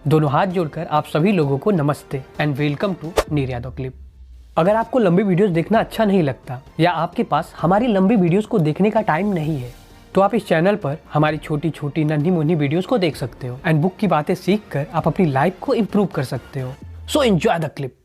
दोनों हाथ जोड़कर आप सभी लोगों को नमस्ते एंड वेलकम टू नीर यादव क्लिप। अगर आपको लंबी वीडियोस देखना अच्छा नहीं लगता या आपके पास हमारी लंबी वीडियोस को देखने का टाइम नहीं है तो आप इस चैनल पर हमारी छोटी छोटी नन्ही मुन्नी वीडियोस को देख सकते हो एंड बुक की बातें सीख कर आप अपनी लाइफ को इम्प्रूव कर सकते हो। So enjoy the clip.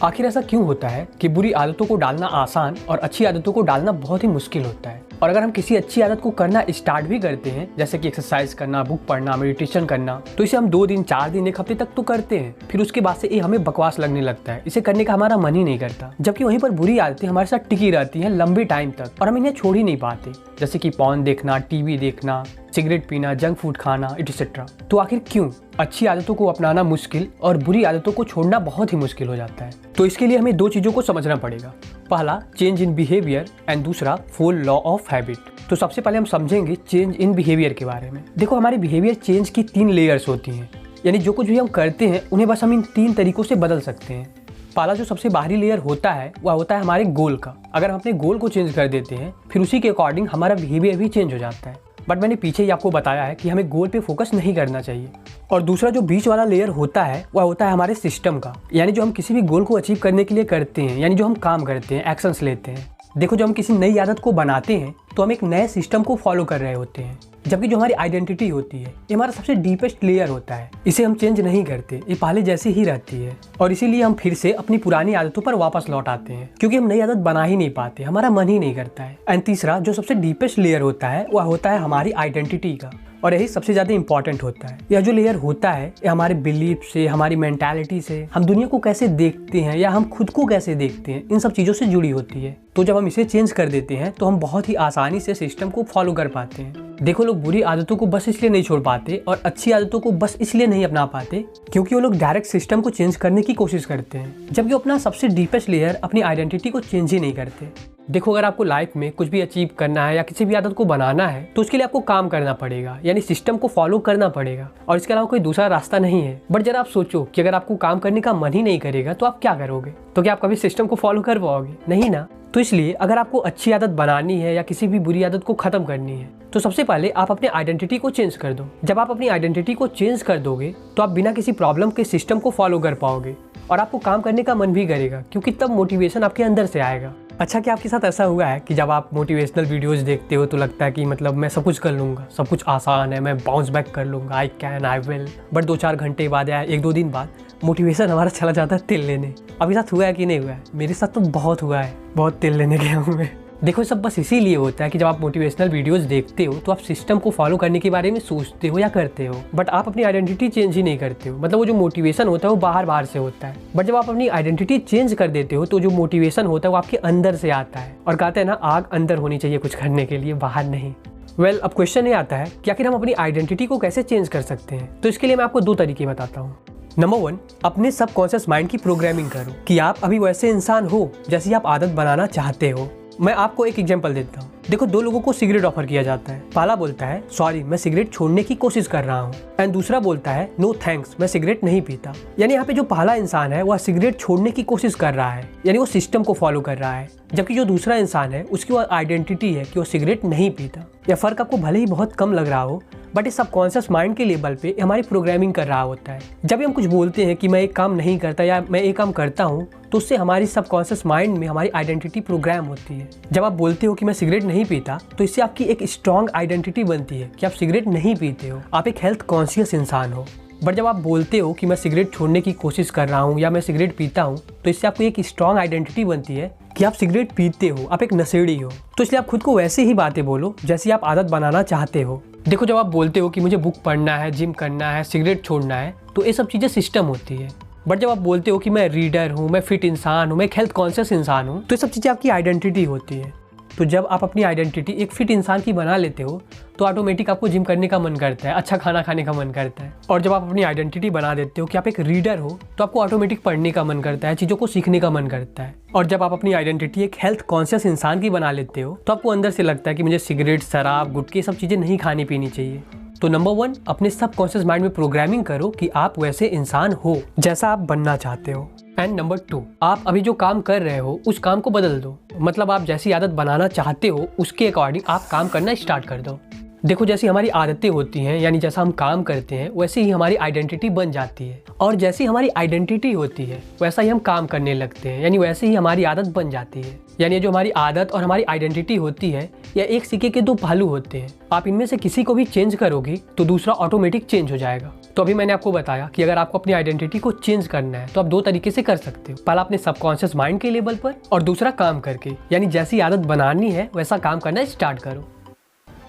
आखिर ऐसा क्यों होता है कि बुरी आदतों को डालना आसान और अच्छी आदतों को डालना बहुत ही मुश्किल होता है? और अगर हम किसी अच्छी आदत को करना स्टार्ट भी करते हैं, जैसे कि एक्सरसाइज करना, बुक पढ़ना, मेडिटेशन करना, तो इसे हम 2 दिन 4 दिन 1 हफ्ते तक तो करते हैं, फिर उसके बाद से ये हमें बकवास लगने लगता है, इसे करने का हमारा मन ही नहीं करता। जबकि वहीं पर बुरी आदतें हमारे साथ टिकी रहती हैं लंबे टाइम तक और हम इन्हें छोड़ ही नहीं पाते, जैसे कि पॉर्न देखना, टीवी देखना, सिगरेट पीना, जंक फूड खाना एटसेट्रा। तो आखिर क्यों अच्छी आदतों को अपनाना मुश्किल और बुरी आदतों को छोड़ना बहुत ही मुश्किल हो जाता है? तो इसके लिए हमें 2 चीज़ों को समझना पड़ेगा। पहला, चेंज इन बिहेवियर एंड दूसरा, 4 लॉ ऑफ हैबिट। तो सबसे पहले हम समझेंगे चेंज इन बिहेवियर के बारे में। देखो, हमारी बिहेवियर चेंज की 3 लेयर्स होती हैं, यानी जो कुछ भी हम करते हैं उन्हें बस हम इन 3 तरीकों से बदल सकते हैं। पहला जो सबसे बाहरी लेयर होता है वह होता है हमारे गोल का। अगर हम अपने गोल को चेंज कर देते हैं फिर उसी के अकॉर्डिंग हमारा बिहेवियर भी चेंज हो जाता है। बट मैंने पीछे ही आपको बताया है कि हमें गोल पे फोकस नहीं करना चाहिए। और दूसरा जो बीच वाला लेयर होता है वह होता है हमारे सिस्टम का, यानी जो हम किसी भी गोल को अचीव करने के लिए करते हैं, यानी जो हम काम करते हैं, एक्शंस लेते हैं। देखो, जब हम किसी नई आदत को बनाते हैं तो हम एक नए सिस्टम को फॉलो कर रहे होते हैं, जबकि जो हमारी आइडेंटिटी होती है ये हमारा सबसे डीपेस्ट लेयर होता है। इसे हम चेंज नहीं करते, ये पहले जैसी ही रहती है और इसीलिए हम फिर से अपनी पुरानी आदतों पर वापस लौट आते हैं, क्योंकि हम नई आदत बना ही नहीं पाते, हमारा मन ही नहीं करता है। एंड तीसरा जो सबसे डीपेस्ट लेयर होता है वह होता है हमारी आइडेंटिटी का, और यही सबसे ज़्यादा इंपॉर्टेंट होता है। यह जो लेयर होता है ये हमारे बिलीफ से, हमारी मेंटालिटी से, हम दुनिया को कैसे देखते हैं या हम खुद को कैसे देखते हैं, इन सब चीज़ों से जुड़ी होती है। तो जब हम इसे चेंज कर देते हैं तो हम बहुत ही आसानी से सिस्टम को फॉलो कर पाते हैं। देखो, लोग बुरी आदतों को बस इसलिए नहीं छोड़ पाते और अच्छी आदतों को बस इसलिए नहीं अपना पाते क्योंकि वो लोग डायरेक्ट सिस्टम को चेंज करने की कोशिश करते हैं, जबकि वो अपना सबसे डीपेस्ट लेयर, अपनी आइडेंटिटी को चेंज ही नहीं करते। देखो, अगर आपको लाइफ में कुछ भी अचीव करना है या किसी भी आदत को बनाना है तो उसके लिए आपको काम करना पड़ेगा, यानी सिस्टम को फॉलो करना पड़ेगा, और इसके अलावा कोई दूसरा रास्ता नहीं है। बट जरा आप सोचो कि अगर आपको काम करने का मन ही नहीं करेगा तो आप क्या करोगे? तो क्या आप कभी सिस्टम को फॉलो कर पाओगे? नहीं ना। तो इसलिए अगर आपको अच्छी आदत बनानी है या किसी भी बुरी आदत को खत्म करनी है तो सबसे पहले आप अपने आइडेंटिटी को चेंज कर दो। जब आप अपनी आइडेंटिटी को चेंज कर दोगे तो आप बिना किसी प्रॉब्लम के सिस्टम को फॉलो कर पाओगे और आपको काम करने का मन भी करेगा, क्योंकि तब मोटिवेशन आपके अंदर से आएगा। अच्छा, क्या आपके साथ ऐसा हुआ है कि जब आप मोटिवेशनल वीडियोस देखते हो तो लगता है कि मतलब मैं सब कुछ कर लूँगा, सब कुछ आसान है, मैं बाउंस बैक कर लूँगा, I can, I will. But 2-4 घंटे बाद या 1-2 दिन बाद मोटिवेशन हमारा चला जाता है तेल लेने। अभी साथ हुआ है कि नहीं हुआ है? मेरे साथ तो बहुत हुआ है, बहुत तेल लेने गया हूँ मैं। देखो, सब बस इसीलिए होता है कि जब आप मोटिवेशनल वीडियोस देखते हो तो आप सिस्टम को फॉलो करने के बारे में सोचते हो या करते हो, बट आप अपनी आइडेंटिटी चेंज ही नहीं करते हो। मतलब वो जो मोटिवेशन होता है वो बाहर से होता है, बट जब आप अपनी आइडेंटिटी चेंज कर देते हो तो जो मोटिवेशन होता है वो आपके अंदर से आता है। और कहते हैं ना, आग अंदर होनी चाहिए कुछ करने के लिए, बाहर नहीं। वेल, अब क्वेश्चन ये आता है कि आखिर हम अपनी आइडेंटिटी को कैसे चेंज कर सकते हैं? तो इसके लिए मैं आपको 2 तरीके बताता हूँ। नंबर 1, अपने सबकॉन्शियस माइंड की प्रोग्रामिंग करो कि आप अभी वैसे इंसान हो जैसी आप आदत बनाना चाहते हो। मैं आपको एक एग्जांपल देता हूँ। देखो, 2 लोगों को सिगरेट ऑफर किया जाता है। पहला बोलता है सॉरी, मैं सिगरेट छोड़ने की कोशिश कर रहा हूँ, एंड दूसरा बोलता है नो थैंक्स, मैं सिगरेट नहीं पीता। यानी यहाँ पे जो पहला इंसान है वह सिगरेट छोड़ने की कोशिश कर रहा है, यानी वो सिस्टम को फॉलो कर रहा है, जबकि जो दूसरा इंसान है उसकी वो आइडेंटिटी है कि वो सिगरेट नहीं पीता। यह फर्क आपको भले ही बहुत कम लग रहा हो, बट इस सबकॉन्शियस माइंड के लेवल पे हमारी प्रोग्रामिंग कर रहा होता है। जब हम कुछ बोलते हैं कि मैं एक काम नहीं करता या मैं एक काम करता हूँ तो उससे हमारी सबकॉन्शियस माइंड में हमारी आइडेंटिटी प्रोग्राम होती है। जब आप बोलते हो कि मैं सिगरेट नहीं पीता तो इससे आपकी एक स्ट्रॉन्ग आइडेंटिटी बनती है कि आप सिगरेट नहीं पीते हो, आप एक हेल्थ कॉन्शियस इंसान हो। बट जब आप बोलते हो कि मैं सिगरेट छोड़ने की कोशिश कर रहा हूँ या मैं सिगरेट पीता हूँ तो इससे आपको एक स्ट्रॉन्ग आइडेंटिटी बनती है कि आप सिगरेट पीते हो, आप एक नशेड़ी हो। तो इसलिए आप खुद को वैसे ही बातें बोलो जैसी आप आदत बनाना चाहते हो। देखो, जब आप बोलते हो कि मुझे बुक पढ़ना है, जिम करना है, सिगरेट छोड़ना है, तो ये सब चीज़ें सिस्टम होती है। बट जब आप बोलते हो कि मैं रीडर हूँ, मैं फिट इंसान हूँ, मैं एक हेल्थ कॉन्शियस इंसान हूँ, तो ये सब चीज़ें आपकी आइडेंटिटी होती है। तो जब आप अपनी आइडेंटिटी एक फिट इंसान की बना लेते हो तो ऑटोमेटिक आपको जिम करने का मन करता है, अच्छा खाना खाने का मन करता है। और जब आप अपनी आइडेंटिटी बना देते हो कि आप एक रीडर हो तो आपको ऑटोमेटिक पढ़ने का मन करता है, चीज़ों को सीखने का मन करता है। और जब आप अपनी आइडेंटिटी एक हेल्थ कॉन्शियस इंसान की बना लेते हो तो आपको अंदर से लगता है कि मुझे सिगरेट, शराब, गुटखे सब चीज़ें नहीं खानी पीनी चाहिए। तो नंबर 1, अपने सबकॉन्शियस माइंड में प्रोग्रामिंग करो कि आप वैसे इंसान हो जैसा आप बनना चाहते हो। एंड नंबर 2, आप अभी जो काम कर रहे हो उस काम को बदल दो। मतलब आप जैसी आदत बनाना चाहते हो उसके अकॉर्डिंग आप काम करना स्टार्ट कर दो। देखो, जैसी हमारी आदतें होती हैं, यानी जैसा हम काम करते हैं, वैसे ही हमारी आइडेंटिटी बन जाती है। और जैसी हमारी आइडेंटिटी होती है वैसा ही हम काम करने लगते हैं, यानी वैसे ही हमारी आदत बन जाती है। यानी जो हमारी आदत और हमारी आइडेंटिटी होती है, यह एक सिक्के के दो पहलू होते हैं। आप इनमें से किसी को भी चेंज करोगे तो दूसरा ऑटोमेटिक चेंज हो जाएगा। तो अभी मैंने आपको बताया कि अगर आपको अपनी आइडेंटिटी को चेंज करना है तो आप दो तरीके से कर सकते हो। पहला अपने सबकॉन्शियस माइंड के लेवल पर, और दूसरा काम करके, यानी जैसी आदत बनानी है वैसा काम करना स्टार्ट करो।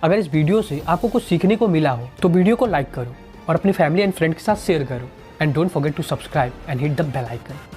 अगर इस वीडियो से आपको कुछ सीखने को मिला हो तो वीडियो को लाइक करो और अपनी फैमिली एंड फ्रेंड के साथ शेयर करो। And don't forget to subscribe and hit the bell icon.